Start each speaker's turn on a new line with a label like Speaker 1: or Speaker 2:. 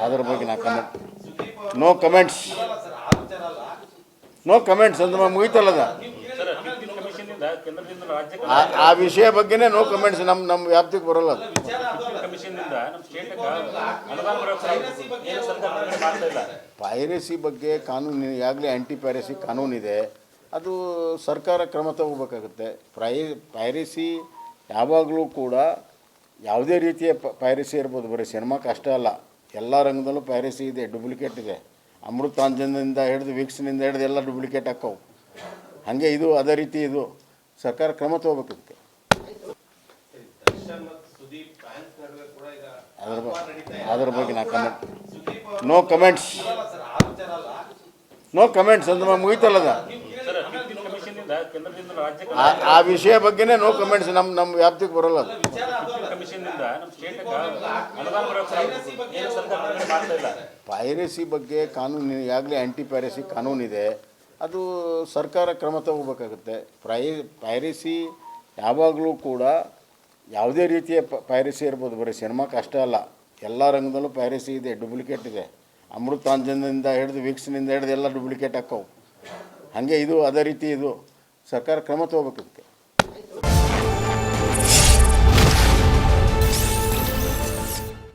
Speaker 1: ಅದ್ರ ಬಗ್ಗೆ ನಾ comment no comments no comments ಅಂದ್ರೆ ಮುಗಿತಲ್ಲದ ಆ ವಿಷಯ ಬಗ್ಗೆನೇ ನೋ ಕಮೆಂಟ್ಸ್ ನಮ್ಮ ವ್ಯಾಪ್ತಿಗೆ ಬರೋಲ್ಲ ಅದು. ಪೈರಸಿ ಬಗ್ಗೆ ಕಾನೂನು ಈಗಾಗಲೇ ಆ್ಯಂಟಿ ಪೈರಸಿ ಕಾನೂನಿದೆ, ಅದು ಸರ್ಕಾರ ಕ್ರಮ ತಗೋಬೇಕಾಗುತ್ತೆ. ಪೈರಸಿ ಯಾವಾಗಲೂ ಕೂಡ ಯಾವುದೇ ರೀತಿಯ ಪೈರಸಿ ಇರ್ಬೋದು, ಬರೀ ಸಿನಿಮಾಕ್ಕೆ ಅಷ್ಟೇ ಅಲ್ಲ, ಎಲ್ಲ ರಂಗದಲ್ಲೂ ಪೈರಸಿ ಇದೆ, ಡೂಪ್ಲಿಕೇಟ್ ಇದೆ. ಅಮೃತಾಂಜನದಿಂದ ಹಿಡಿದು ವಿಕ್ಸ್ನಿಂದ ಹಿಡಿದು ಎಲ್ಲ ಡೂಪ್ಲಿಕೇಟ್ ಹಾಕವು. ಹಾಗೆ ಇದು ಅದೇ ರೀತಿ ಇದು ಸರ್ಕಾರ ಕ್ರಮ ತಗೋಬೇಕದಕ್ಕೆ. ಅದ್ರ ಬಗ್ಗೆ ನಾ comment no comments no comments ಅಂದ್ರೆ ಮುಗಿತಲ್ಲದ ಆ ವಿಷಯ ಬಗ್ಗೆನೇ ನೋ ಕಮೆಂಟ್ಸ್ ನಮ್ಮ ವ್ಯಾಪ್ತಿಗೆ ಬರೋಲ್ಲ ಅದು. ಪೈರಸಿ ಬಗ್ಗೆ ಕಾನೂನು ಈಗಾಗಲೇ ಆ್ಯಂಟಿ ಪೈರಸಿ ಕಾನೂನಿದೆ, ಅದು ಸರ್ಕಾರ ಕ್ರಮ ತಗೋಬೇಕಾಗುತ್ತೆ. ಪೈರಸಿ ಯಾವಾಗಲೂ ಕೂಡ ಯಾವುದೇ ರೀತಿಯ ಪೈರಸಿ ಇರ್ಬೋದು, ಬರೀ ಸಿನಿಮಾಕ್ಕೆ ಅಷ್ಟೇ ಅಲ್ಲ, ಎಲ್ಲ ರಂಗದಲ್ಲೂ ಪೈರಸಿ ಇದೆ, ಡೂಪ್ಲಿಕೇಟ್ ಇದೆ. ಅಮೃತಾಂಜನದಿಂದ ಹಿಡಿದು ವಿಕ್ಸ್ನಿಂದ ಹಿಡಿದು ಎಲ್ಲ ಡೂಪ್ಲಿಕೇಟ್ ಹಾಕವು. ಹಾಗೆ ಇದು ಅದೇ ರೀತಿ ಇದು ಸರ್ಕಾರ ಕ್ರಮ ತಗೋಬೇಕದಕ್ಕೆ.